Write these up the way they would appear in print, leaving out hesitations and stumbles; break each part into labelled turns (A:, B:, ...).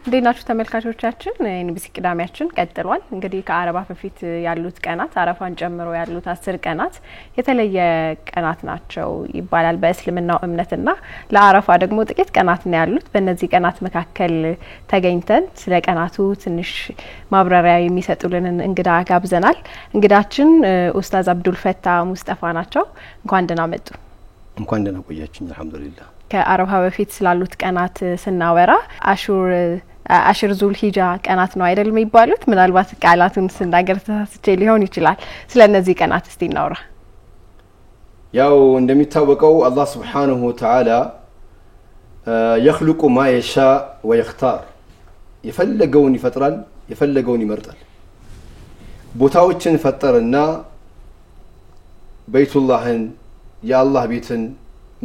A: እንደናችሁ ተመልካቾቻችን ኤንቢሲ ቅዳሜያችን ቀጥሏል። እንግዲህ ከአረፋ በፊት ያሉት ቀናት አረፋን ጨምሮ ያሉት 10 ቀናት የተለየ ቀናት ናቸው ይባላል በእስልምናው እምነትና ለአረፋ ደግሞ ጥቂት ቀናት ነው ያሉት። በእነዚህ ቀናት መካከል ተገኝተን ስለ ቀናቱ ትንሽ ማብራሪያ የሚሰጡልን እንግዳ ጋብዘናል። እንግዳችን ኡስታዝ አብዱል ፈታህ ሙስጠፋ ናቸው። እንኳን ደህና መጡ።
B: እንኳን ደህና ቆያችሁኝ። አልহামዱሊላህ።
A: ከአረፋ በፊት ስላሉት ቀናት ስናወራ አሽር ዙል ሂጃ ቀናት ነው አይደል የሚባሉት? ምናልባት ቃላቱን ስናገር ተሳስቼ ሊሆን ይችላል። ስለነዚህ ቀናት እስቲ እናውራ።
B: ያው እንደሚታወቀው አላህ Subhanahu Wa Ta'ala يخلق ما يشاء ويختار የፈለገውን ይፈጥራል የፈለገውን ይመርጣል። ቦታዎችን ፈጠረና በይቱላህን የአላህ ቤትን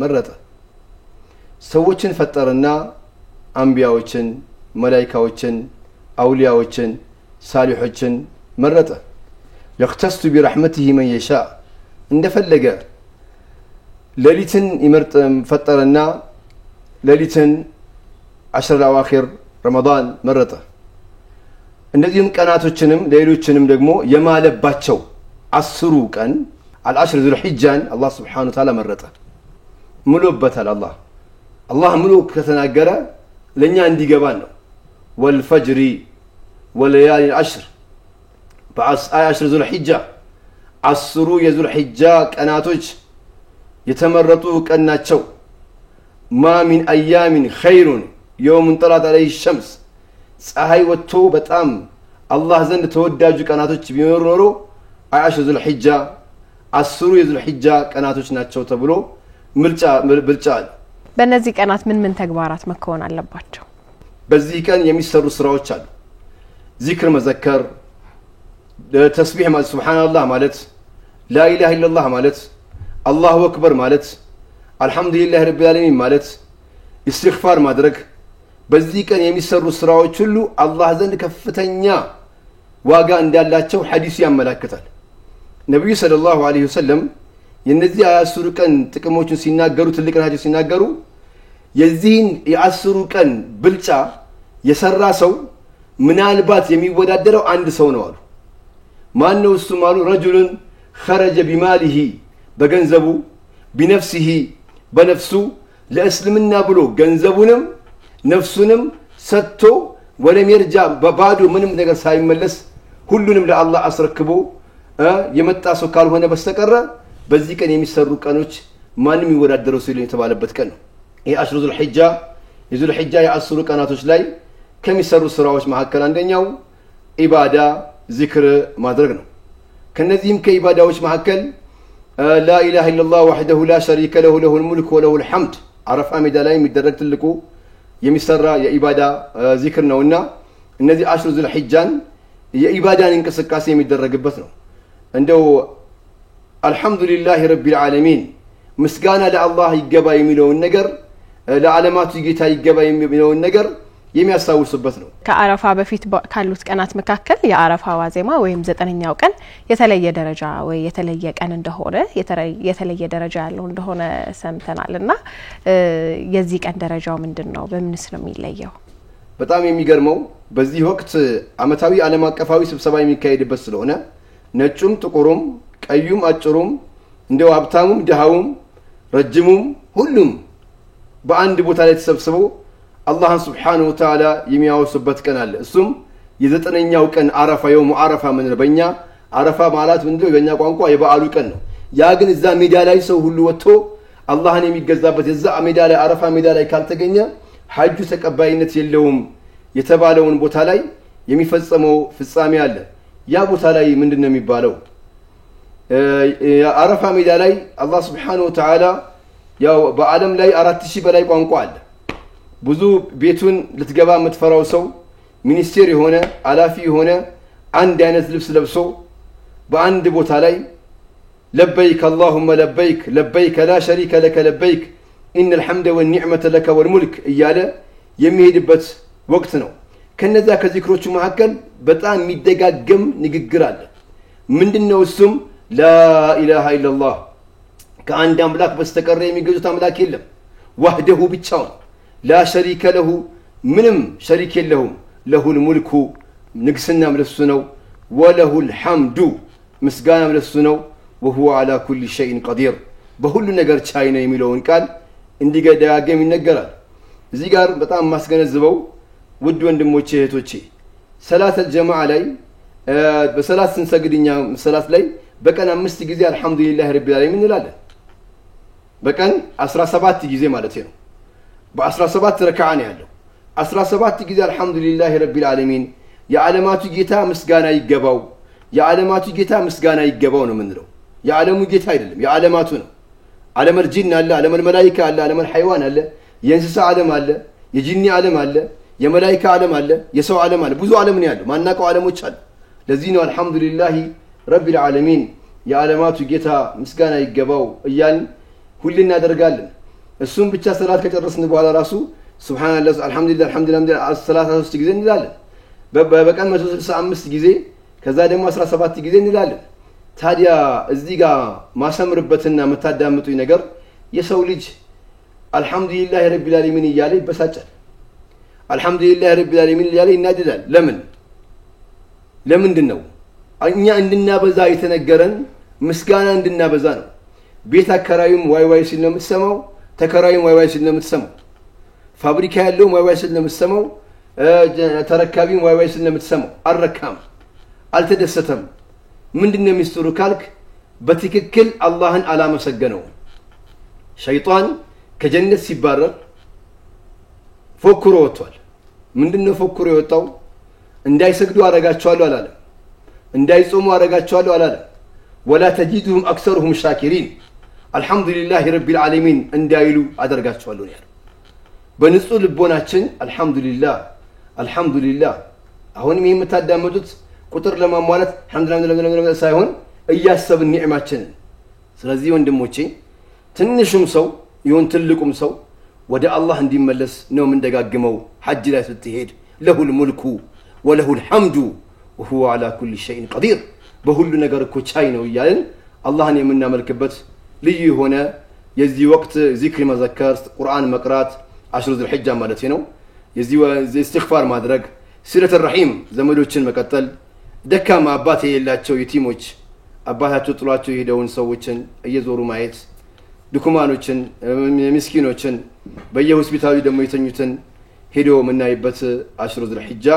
B: መረጠ። ሰዎችን ፈጠረና አንቢያዎችን መላእክቶችን አውሊያዎችን ሳሊሖችን መረጠ። يختص برحمته من يشاء እንደፈለገ ሌሊትን ይመርጥ ፈጠረና ሌሊትን 10 አዋኺር ረመዳን መረጠ። እንደዚህም ቀናቶችንም ሌሎችንም ደግሞ የማለባቸው 10 ቀን አልአሽር ዙል ሒጃን አላህ Subhanahu Wa Ta'ala መረጠ። ሙሉበታል አላህ ሙሉ ከተናገረ ለኛ እንዲገባን ነው። والفجر وليالي العشر በ10 ዙል ሒጃ 10 የዙል ሒጃ ቀናቶች የተመረጡ ቀን ናቸው። ما من ايام خير يوم طلعت عليه الشمس ፀሐይ ወጥቶ በጣም አላህ ዘንድ ተወዳጁ ቀናቶች ቢኖሩ ኖሮ 10 ዙል ሒጃ 10 የዙል ሒጃ ቀናቶች ናቸው ተብሎ ብልጫ አለ።
A: በእነዚህ ቀናት ምን ተግባራት መከወን አለባቸው?
B: በዚህ ቀን የሚሰሩ ስራዎች አሉ። ዚክር መዘከር፣ ተስቢህ ማለት ሱብሃንአላህ ማለት፣ ላ ኢላሃ ኢላላህ ማለት፣ አላሁ አክበር ማለት፣ አልহামዱሊላህ ረቢል ዓለሚን ማለት፣ ኢስቲግፋር ማድረግ። በዚህ ቀን የሚሰሩ ስራዎች ሁሉ አላህ ዘንድ ከፍተኛ ዋጋ እንዳላቸው ሐዲስ ያመለክታል። ነብዩ ሰለላሁ ዐለይሂ ወሰለም የነዚህ 10 ቀን ጥቅሞችን ሲናገሩ ትልቅ ሐዲስ ሲናገሩ የዚህን የ10 ቀን ብልጫ የሰራ ሰው ምናልባት የሚወዳደረው አንድ ሰው ነው አሉ። ማን ነው እሱ? ማሉ ረጁልን خرج بماله በገንዘቡ بنفسه በነፍሱ ለእስልምና ብሎ ገንዘቡንም ነፍሱንም ሰጥቶ ወለም ይርጃ በባዶ ምንም ነገር ሳይመለስ ሁሉንም ለአላህ አስረክቦ የመጣ ሰው ካልሆነ በስተቀር በዚህ ቀን የሚሰሩ ቀኖች ማንም ይወዳደረው ሲል የተባለበት ቀን ነው። ይሄ 10 ዙል ሒጃ የዙል ሒጃ የ10 ቀናቶች ላይ ከሚሰሩ ስራዎች መካከል አንደኛው ኢባዳ ዚክር ማድረግ ነው። ከነዚህም ከኢባዳዎች መካከል لا اله الا الله وحده لا شريك له له الملك وله الحمد عرفا ሜዳ ላይ የሚደረግ ትልቁ የሚሰራ የኢባዳ ዚክር ነውና እነዚህ 10 ዙል ሒጃን የኢባዳን እንቅስቃሴ የሚደረግበት ነው። እንደው አልহামዱሊላህ ረቢል ዓለሚን ምስጋና ለአላህ ይገባ የሚለውን ነገር ለዓለማቱ ጌታ ይገባ የሚለውን ነገር የሚያሳውሱበት ነው። ከአረፋ በፊት ካሉት ቀናት መካከል የአረፋ ዋዜማ ወይም 9ኛው ቀን የተለየ ደረጃ ወይ የተለየ ቀን እንደሆነ የተለየ ደረጃ ያለው እንደሆነ ሰምተናልና የዚህ ቀን ደረጃው ምንድነው? በምንስ ነው የሚለየው? በጣም የሚገርመው በዚህ ወቅት አመታዊ ዓለም አቀፋዊ ስብሰባ የሚካሄድበት ስለሆነ ነጩም ጥቁሩም ቀዩም አጭሩም እንደው ሀብታሙም ደሃውም ረጅሙም ሁሉም በአንድ ቦታ ላይ ተሰብስበው አላህን Subhanahu Wa Ta'ala የሚያወሱበት ቀን አለ። እሱም የ9ኛው ቀን አረፋ የውሙ አረፋ ምን በእኛ አረፋ ማለት ምንድነው? በእኛ ቋንቋ የበዓሉ ቀን ነው። ያ ግን እዛ ሜዳ ላይ ሰው ሁሉ ወጥቶ አላህን የሚገዛበት የዛ ሜዳ ላይ አረፋ ሜዳ ላይ ካልተገኘ ሐጁ ተቀባይነት የለውም የተባለውን ቦታ ላይ የሚፈጸመው ፍጻሜ አለ። ያ ቦታ ላይ ምንድነው የሚባለው? አረፋ ሜዳ ላይ አላህ Subhanahu Wa Ta'ala ያው በአለም ላይ 4000 በላይ ቋንቋ አለ። ብዙ ቤቱን ልትገባ የምትፈራው ሰው ሚኒስቴር የሆነ አላፊ የሆነ አንድ አይነት ልብስ ለብሶ በአንድ ቦታ ላይ ለበይክ اللهم لبيك لبيك لا شريك لك لبيك ان الحمد والنعمه لك والملك እያለ የሚሄድበት ወቅት ነው። ከነዛ ከዚክሮቹ መካከል በጣም የሚደጋገም ንግግር አለ። ምንድነው እሱም? لا اله الا الله ከአንድ አምላክ በስተቀር የሚገዙት አምላክ የለም። ወህደሁ ብቻውን لا شريك له ምንም ሸሪክ የለውም ለሁል ሙልኩ ንግስናም ለሱ ነው ወለሁል ሐምዱ ምስጋናም ለሱ ነው وهو على كل شيء قدير በሁሉ ነገር ቻይ ነው የሚለውን ቃል እንዲገዳገም ይነገራል እዚህ ጋር በጣም ማስገነዝበው ውድ ወንድሞቼ እህቶቼ ሰላት الجماعه ላይ በሰላት ስንሰግድኛ ሰላት ላይ በቀን 5 ጊዜ አልহামዱሊላህ ረቢል ዓለሚን እንላለን በቀን 17 ጊዜ ማለት ነው በ17 ረካዓ ነው ያለው 17 ጊዜ አልহামዱሊላህ ረቢል ዓለሚን የዓለማቱ ጌታ ምስጋና ይገባው የዓለማቱ ጌታ ምስጋና ይገባው ነው ምንለው የዓለሙ ጌታ አይደለም የዓለማቱ ነው ዓለም الجن አለ ዓለም الملائكه አለ ዓለም الحيوان አለ የእንስሳ ዓለም አለ የጂኒ ዓለም አለ የመላእክት ዓለም አለ የሰው ዓለም አለ ብዙ ዓለም ነው ያለው ማናቀው ዓለሞች አለ ለዚህ ነው አልহামዱሊላህ ረቢል ዓለሚን የዓለማቱ ጌታ ምስጋና ይገባው እያልን ሁሉ እናደርጋለን እሱም ብቻ ሰላት ከጨረስን በኋላ ራሱ ሱብሃንአላህ አልহামዱሊላህ አልহামዱሊላህ 33 ጊዜ እንላለን በቀን 165 ጊዜ ከዛ ደግሞ 17 ጊዜ እንላለን ታዲያ እዚህ ጋር ማሰምርበትና መታዳምጡኝ ነገር የሰው ልጅ አልহামዱሊላህ ረቢል ዓለሚን እያለ ይበሳጫል አልহামዱሊላህ ረቢል ዓለሚን እያለ ይናደዳል ለምንድነው እኛ እንድናበዛ የተነገረን ምስጋና እንድናበዛ ነው ቤት አከራዩም ዋይ ሲል ነው የምትሰማው ተከራዩም ዋይ ሲል ነው የምትሰማው ፋብሪካ ያለው ዋይ ሲል ነው የምትሰማው ተረካቢም ዋይ ሲል ነው የምትሰማው አልረካም አልተደሰተም ምንድነው ሚስጥሩ ካልክ በትክክል አላህን አላመሰገነው ሸይጣን ከጀነት ሲባረር ፎክሮ ወጥቷል ምንድነው ፎክሮ የወጣው እንዳይሰግዱ አረጋቸዋለሁ አላለም እንዳይጾሙ አረጋቸዋለሁ አላለም ولا تجدهم اكثرهم شاكرين الحمد لله رب العالمين እንዳይሉ አደርጋቸዋለሁ ያለው በንጹህ ልቦናችን አልহামዱሊላህ አሁን የምታዳመጡት ቁጥር ለማሟላት አልহামዱሊላህ ሳይሆን እያሰብን ኒዕማችንን ስለዚህ ወንድሞቼ ትንሹም ሰው ይሁን ትልቁም ሰው ወደ አላህ እንዲመለስ ነው ምንደጋግመው ሐጅ ላይ ስትሄድ ለሁል ሙልኩ ወለሁል ሐምዱ وهو على كل شيء قدير በሁሉ ነገር እኮ ቻይ ነው ይያልን አላህን የምናመልክበት ልዩ ሆነ የዚህ ወቅት ዚክር መዘከር ቁርአን መቅራት 10 ዙል ሒጃ ማለት ነው የዚህ ኢስቲግፋር ማድረግ ሲለት الرحيم ዘመዶችን መቀጠል ደካማ አባት የሌላቸው የቲሞች አባታቸው ጥሏቸው የሄደውን ሰዎችን እየዞሩ ማየት ድኩማኖችን ምስኪኖችን በየሆስፒታሉ ደግሞ የተኙትን ሄዶ መናይበት 10 ዙል ሒጃ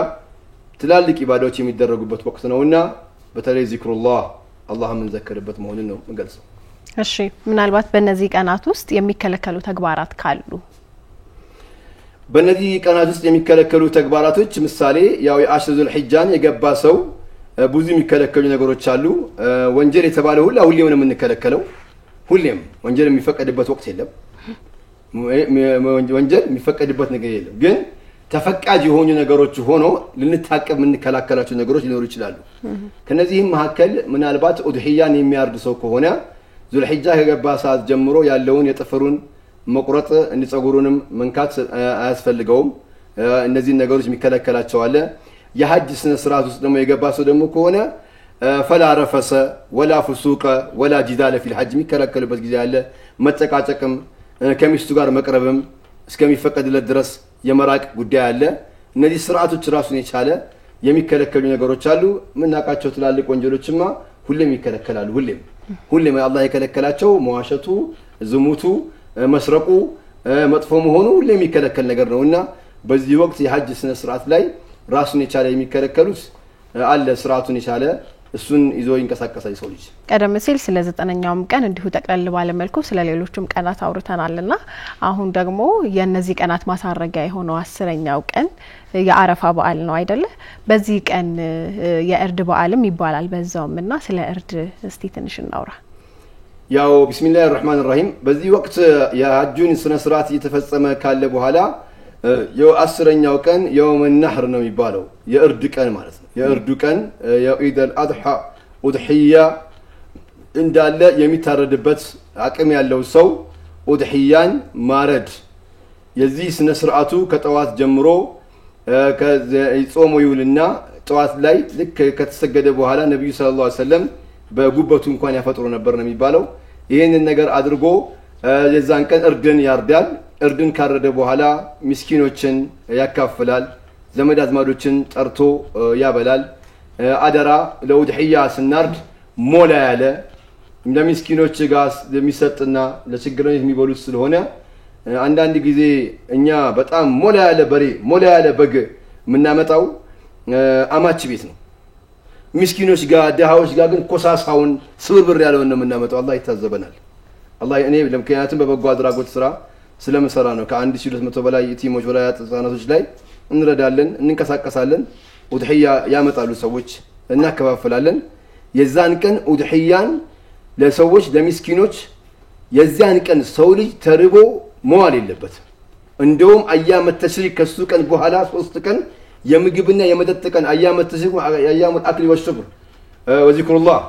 B: ትላልቅ ኢባዳዎች የሚደረጉበት ወቅት ነውና በተለይ ዚክሩላህ አላህ ምን ዘከረበት መሆኑን ነው እንገልጸው
A: እሺ ምናልባት በእነዚህ ቀናት ውስጥ የሚከለከሉ ተግባራት ካሉ
B: በእነዚህ ቀናት ውስጥ የሚከለከሉ ተግባራቶች ምሳሌ ያው የ10 ዙል ሒጃን የገባ ሰው ብዙ የሚከለከሉ ነገሮች አሉ ወንጀል የተባለው ሁሌም ነው የምንከለከለው ሁሌም ወንጀል የሚፈቀድበት ወቅት የለም ወንጀል የሚፈቀድበት ነገር የለም ግን ተፈቃጅ የሆኑ ነገሮች ሆኖ ልንታቀብ ምንከላከላቸው ነገሮች ሊኖሩ ይችላሉ ከነዚህም መሐከል ምናልባት ኡድሂያን የሚያርድ ሰው ከሆነ ዙል ሒጃ ከገባ ሰዓት ጀምሮ ያለውን የጥፍሩን መቁረጥ እንዲጸጉሩንም መንካት አያስፈልገውም እነዚህ ነገሮች የሚከለከላቸው አለ የሐጅ ስነ ስርዓት ውስጥ ደግሞ የገባ ሰው ደግሞ ከሆነ ፈላ ረፈሰ ወላ ፍሱቀ ወላ ጂዳለ ፊል ሐጅ የሚከለከሉበት ጊዜ አለ መጨቃጨቅም ከሚስቱ ጋር መቅረብም እስከሚፈቀድለት ድረስ የመራቅ ጉዳይ አለ እነዚህ ስርዓቶች ራሱን የቻለ የሚከለከሉ ነገሮች አሉ ምናቃቸው ትላልቅ ወንጀሎችማ ሁሌም ይከለከላሉ ሁሌም አላህ የከለከላቸው መዋሸቱ ዝሙቱ መስረቁ መጥፎ መሆኑ ሁሌም የሚከለከል ነገር ነውና በዚህ ወቅት የሐጅ ስነ ስርዓት ላይ ራሱን የቻለ የሚከለከሉት አለ ስርዓቱን የቻለ እሱን ይዞ ይንቀሳቀሳል ሰው ልጅ
A: ቀደም ሲል ስለ 9ኛውም ቀን እንዲሁ ተቀለል ባለ መልኩ ስለ ሌሎችም ቀናት አውርተናልና አሁን ደግሞ የነዚህ ቀናት ማሳረጊያ የሆነው 10ኛው ቀን የአረፋ በዓል ነው አይደለ በዚህ ቀን የእርድ በዓልም ይባላል በዛውምና ስለ እርድ እስቲ ትንሽ እናውራ
B: ያው ቢስሚላሂር ረህማኒር ረሂም በዚህ ወቅት የሐጁን ስነ ስርዓት እየተፈጸመ ካለ በኋላ የ10ኛው ቀን የውም النحر ነው የሚባለው የእርድ ቀን ማለት ነው የእርዱ ቀን የኢድ አልአድሃ ኡድሂያ እንዳለ የሚታረድበት አቅም ያለው ሰው ኡድሂያን ማረድ የዚህ ስነ ስርዓቱ ከጠዋት ጀምሮ ከጾሙ ይውልና ጠዋት ላይ ልክ ከተሰገደ በኋላ ነብዩ ሰለላሁ ዐለይሂ ወሰለም በጉበቱ እንኳን ያፈጥሩ ነበር ነው የሚባለው ይሄንን ነገር አድርጎ የዛን ቀን እርድን ያርዳል እርድን ካረደ በኋላ ምስኪኖችን ያካፍላል ዘመድ አዝማዶችን ጠርቶ ያበላል አደራ ለኡድህያ ስናርድ ሞላ ያለ ለምስኪኖች ጋር የሚሰጥና ለችግረኞች የሚበሉት ስለሆነ አንዳንድ ጊዜ እኛ በጣም ሞላ ያለ በሬ ሞላ ያለ በግ ምናመጣው አማች ቤት ነው ምስኪኖች ጋር ደሃዎች ጋር ግን ኮሳሳውን ስብርብር ያለውን ነው ምናመጣው አላህ ይታዘበናል አላህ እኔ ለምክንያቱም በበጎ አድራጎት ስራ ስለምሰራ ነው ከ1200 በላይ የቲሞች ወላ ያጣናቶች ላይ እንረዳለን እንንቀሳቀሳለን ኡድህያ ያመጣሉ ሰዎች እናከፋፍላለን የዛን ቀን ኡድህያን ለሰዎች ለምስኪኖች የዛን ቀን ሰው ልጅ ተርቦ መዋል የለበት እንደውም አያመ ተሽሪክ ከሱ ቀን በኋላ 3 ቀን የምግብና የመጠጥ ቀን አያመ ተሽሪክ አያመ አክል ወሽክር ወዚክሩላህ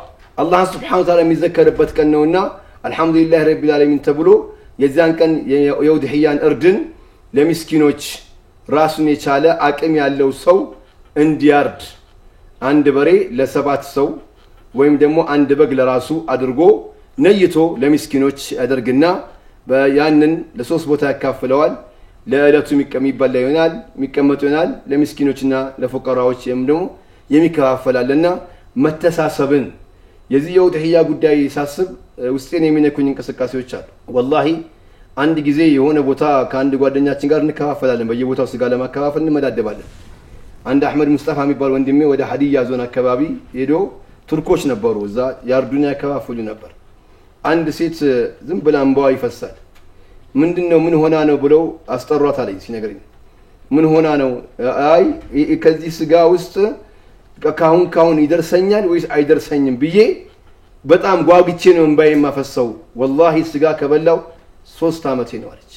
B: አላህ Subhanahu Wa Ta'ala የሚዘከርበት ቀን ነውና አልহামዱሊላህ ረቢል ዓለሚን ተብሎ የዛን ቀን የኡድህያን እርድን ለምስኪኖች ራሱን የቻለ አቅም ያለው ሰው እንዲያርድ አንድ በሬ ለሰባት ሰው ወይም ደግሞ አንድ በግ ለራሱ አድርጎ ነይቶ ለምስኪኖች ያደርግና በያንን ለሶስት ቦታ ያካፍለዋል ለእለቱ የሚበላ ይሆናል የሚቀመጡ ይሆናል ለምስኪኖችና ለፉቀራዎች ደግሞ የሚከፋፈላልና መተሳሰብን የዚህ የኡድህያ ጉዳይ ሳስብ ውስጤን የሚነኩኝ እንቅስቃሴዎች አሉ ወላሂ አንድ ጊዜ የሆነ ቦታ ከአንድ ጓደኛችን ጋር እንከፋፈላለን በየቦታው ስጋ ለማከፋፈል እንመዳደባለን አንድ አህመድ ሙስጣፋ የሚባል ወንድሜ ወደ ሀዲያ ዞን አካባቢ ሄዶ ቱርኮች ነበሩ እዛ ያርዱና ያከፋፍሉ ነበር አንድ ሴት ዝም ብላ እንባዋ ይፈሳል ምንድነው ምን ሆና ነው ብለው አስጠሯት አለኝ ሲነግረኝ ምን ሆና ነው አይ ከዚህ ስጋ ውስጥ ካሁን ይደርሰኛል ወይስ አይደርሰኝም ብዬ በጣም ጓግቼ ነው እንባዬ ማፈሰው ወላሂ ስጋ ከበላው 3 አመት ነው አለች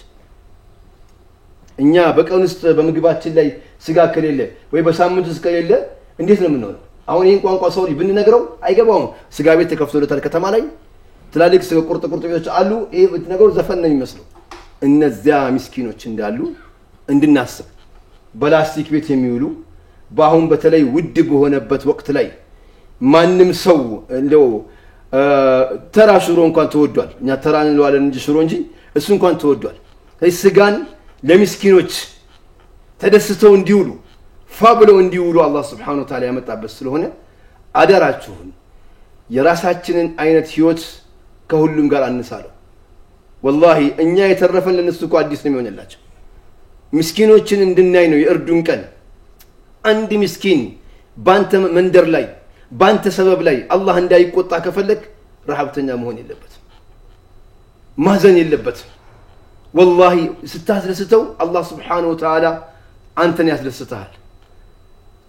B: እኛ በቀን ውስጥ በምግባችን ላይ ስጋ ከሌለ ወይ በሳምንት ውስጥ ከሌለ እንዴት ነው የምንሆነው አሁን ይሄን ቋንቋ ሰው ብንነግረው አይገባውም ስጋ ቤት ተከፍቶለታል ከተማ ላይ ትላልቅ ስጋ ቁርጥ ቤቶች አሉ ይሄ ብትነግረው ዘፈን ነው የሚመስለው እነዚያ ምስኪኖች እንዳሉ እንድናስብ በላስቲክ ቤት የሚውሉ ባሁን በተለይ ውድ በሆነበት ወቅት ላይ ማንንም ሰው እንደው ተራ ሽሮ እንኳን ተወዷል እኛ ተራ እንለዋለን እንጂ ሽሮ እንጂ እሱ እንኳን ተወዷል ስለዚህ ስጋን ለምስኪኖች ተደስተው እንዲውሉ ፋብለው እንዲውሉ አላህ Subhanahu Wa Ta'ala ያመጣበት ስለሆነ አደራችሁን የራሳችንን አይነት ህይወት ከሁሉም ጋር አንሳለው ወላሂ እኛ የተረፈን ለነሱ እኮ አዲስ ነው የሚሆንላቸው ምስኪኖችን እንድናይ ነው የእርዱን ቀን አንድ ምስኪን ባንተ መንደር ላይ ባንተ ሰበብ ላይ አላህ እንዳይቆጣ ከፈለክ ረሃብተኛ መሆን የለበትም ማዘን የለበትም والله ስታስደስተው አላህ Subhanahu Wa Ta'ala አንተን ያስደስታል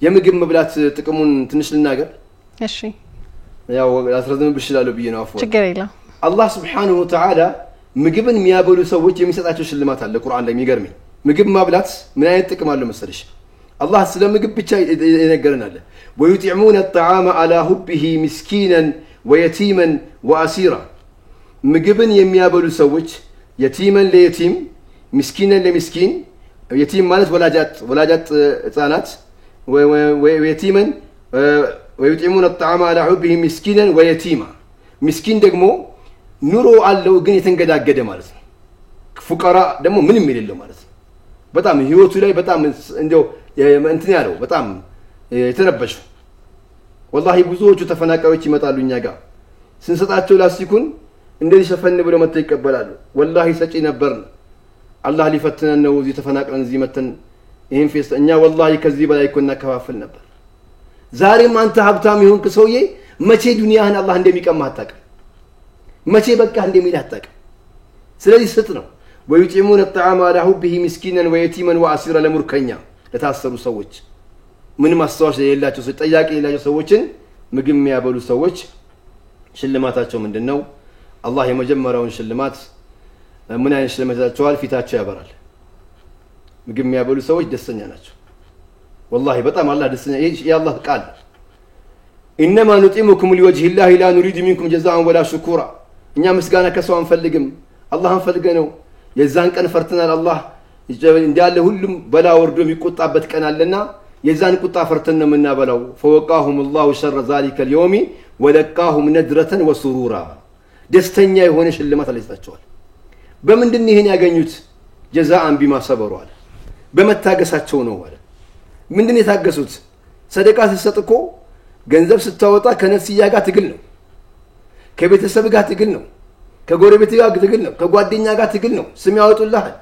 B: የምግብ መብላት ጥቅሙን ትንሽ ልናገር
A: እሺ
B: ያው አስረዘም ብሽላለው ብዬ ነው አፍወ
A: ችግር የለም አላህ
B: Subhanahu Wa Ta'ala ምግብን የሚያበሉ ሰዎች የሚሰጣቸው ሽልማት አለ ቁርአን ላይ የሚገርም ምግብ ማብላት ምን አይነት ጥቅም አለው መሰለሽ አላህ ስለ ምግብ ብቻ ይነገረናል ويطعمون الطعام على حبه مسكينا ويتيما واسيرا ምግብን የሚያበሉ ሰዎች يتيما ليتيم مسكينا لمسكين يتيم ማለት ወላጃት ህፃናት ويتيما ويطعمون الطعام على حبه مسكينا ويتيما مسكين ደግሞ ኑሮ አለው ግን የተንገዳገደ ማለት ነው ፉቀራ ደግሞ ምንም የሌለው ማለት ነው በጣም ህይወቱ ላይ በጣም እንደው እንትን ያለው በጣም የተረበሹ والله ብዙዎቹ ተፈናቃዮች ይመጣሉ እኛ ጋር ስንሰጣቸው ላስቲኩን እንደዚህ ሸፈን ብለው መጥተው ይቀበላሉ والله ሰጪ ነበር አላህ ሊፈትነን ነው እዚህ ተፈናቅለን እዚህ መተን ይሄን ፌስት እኛ والله ከዚህ በላይ እኮ እናከፋፍል ነበር ዛሬም አንተ ሀብታም ይሁንክ ሰውዬ መቼ ዱንያህን አላህ እንደሚቀማህ አታውቅም መቼ በቃ እንደሚልህ አታውቅም ስለዚህ ስጥ ነው ويطعمون الطعام على حبه مسكينا ويتيما واسيرا ለሙርከኛ ለታሰሩ ሰዎች ምንም አስተዋሽ የሌላቸው ጠያቂ የሌላቸው ሰዎችን ምግብ የሚያበሉ ሰዎች ሽልማታቸው ምንድነው አላህ የመጀመሪያውን ሽልማት ምን አይነት ሽልማት ያቻዋል ፊታቸው ያበራል ምግብ የሚያበሉ ሰዎች ደስተኛ ናቸው والله በጣም አላህ ደስተኛ ይሄ የአላህ ቃል انما نطعمكم لوجه الله لا نريد منكم جزاء ولا شكورا እኛ ምስጋና ከሰው አንፈልግም አላህን ፈልገነው የዛን ቀን ፈርተናል አላህ እንዲያለ ሁሉም በላ ወርዶ የሚቆጣበት ቀን አለና የዛን ቁጣ ፈርተን ነው የምናበላው فوقاهم الله شر ذلك اليوم ولقاهم نذرة وسرورا ደስተኛ የሆነ ሽልማት አለይታቸዋል በመንድን ይሄን ያገኙት ጀዛአን ቢማ ሰበሩ አለ በመታገሳቸው ነው ማለት ምንድነው የታገሱት ሰደቃ ሲሰጥኮ ገንዘብ ስታወጣ ከነፍስያ ጋር ትግል ነው ከቤተሰብ ጋር ትግል ነው ከጎረቤት ጋር ትግል ነው ከጓደኛ ጋር ትግል ነው ስም ያወጡልሃል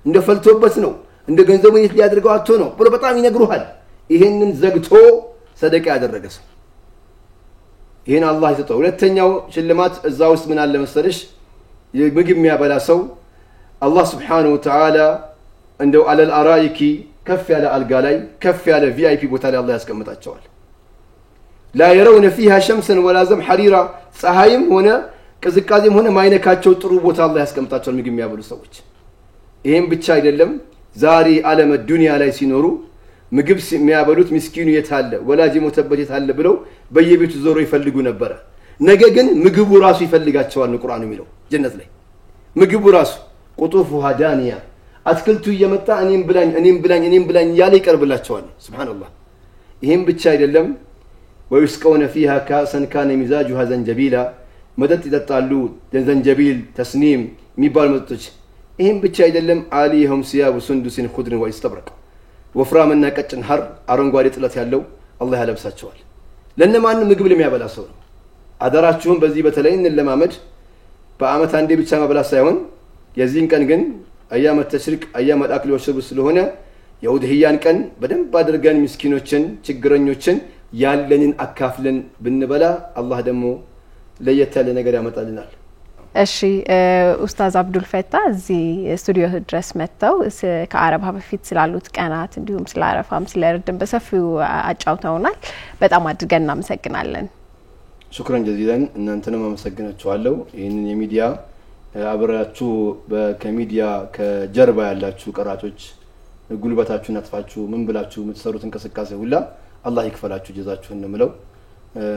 B: እንደ ፈልቶበት ነው እንደ ገንዘቡ የት ሊያደርገው አጥቶ ነው ብሎ በጣም ይነግሩሃል ይሄንን ዘግቶ ሰደቃ ያደረገ ሰው ይሄን አላህ ይሰጠው ሁለተኛው ሽልማት እዛው ውስጥ ምን አለ መሰለሽ ምግብ የሚያበላ ሰው አላህ Subhanahu Wa Ta'ala እንደው አለል አራይኪ ከፍ ያለ አልጋ ላይ ከፍ ያለ ቪአይፒ ቦታ ላይ አላህ ያስቀምጣቸዋል لا يرون فيها شمسا ولا زمحريرا ፀሐይም ሆነ ቅዝቃዜም ሆነ ማይነካቸው ጥሩ ቦታ አላህ ያስቀምጣቸዋል ምግብ የሚያበሉ ሰዎች ይሄን ብቻ አይደለም ዛሬ ዓለም ዱንያ ላይ ሲኖሩ ምግብ የሚያበሉት ምስኪኑ የታለ ወላጅ ሞተበት የታለ ብለው በየቤቱ ዞሮ ይፈልጉ ነበር ነገ ግን ምግቡ ራሱ ይፈልጋቸዋል ነው ቁርአኑ የሚለው ጀነት ላይ ምግቡ ራሱ ቁጡፉሃ ዳንያ አትክልቱ እየመጣ እኔም ብላኝ ያለ ይቀርብላቸዋል ሱብሃንአላህ ይሄን ብቻ አይደለም ويسقون فيها كاسا كان مزاجها زنجبيلا مدد ይጠጣሉ ዘንጀቢል ተስኒም የሚባል መጠጦች ይሄን ብቻ አይደለም አሊሁም ሲያቡ ሱንዱስን ኹድር ወይስተብረቅ ወፍራምና ቀጭን ሐር አረንጓዴ ጥለት ያለው አላህ ያለብሳቸዋል ለነማን ምግብ ለሚያበላ ሰው ነው አደራችሁን በዚህ በተለይ እንለማመድ በአመት አንዴ ብቻ መብላት ሳይሆን የዚህን ቀን ግን አያመ ተሽሪቅ አያመ አክል ወሽርብ ስለሆነ የውድህያን ቀን በደንብ አድርገን ምስኪኖችን ችግረኞችን ያለንን አካፍለን ብንበላ አላህ ደግሞ ለየት ያለ ነገር ያመጣልናል
A: እሺ ኡስታዝ አብዱል ፈታህ እዚህ ስቱዲዮ ድረስ መጥተው ከአረፋ በፊት ስላሉት ቀናት እንዲሁም ስለ አረፋም ስለ እርድም በሰፊው አጫውተውናል በጣም አድርገን እናመሰግናለን
B: ሹክራን ጀዚላን እናንተንም አመሰግናችኋለሁ ይሄንን የሚዲያ አብራችሁ ከሚዲያ ከጀርባ ያላችሁ ቀራጮች ጉልበታችሁን አጥፋችሁ ምን ብላችሁ የምትሰሩት እንቅስቃሴ ሁላ አላህ ይክፈላችሁ ጀዛችሁን ነው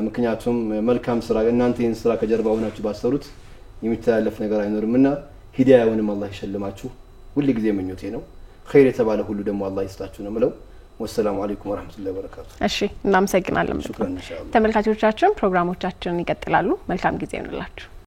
B: ምክንያቱም መልካም ስራ እናንተን ስራ ከጀርባ ሆናችሁ ባሰሩት የሚተላለፍ ነገር አይኖርምና ሂዳያውንም አላህ ይሸልማችሁ ሁሉ ጊዜ ምኞቴ ነው ኸይር የተባለ ሁሉ ደግሞ አላህ ይስጣችሁ ነው ወሰላሙ አለይኩም ወራህመቱላሂ ወበረካቱ እሺ
A: እናመሰግናለን ተመልካቾቻችን ፕሮግራሞቻችን ይቀጥላሉ መልካም ጊዜ ይሁንላችሁ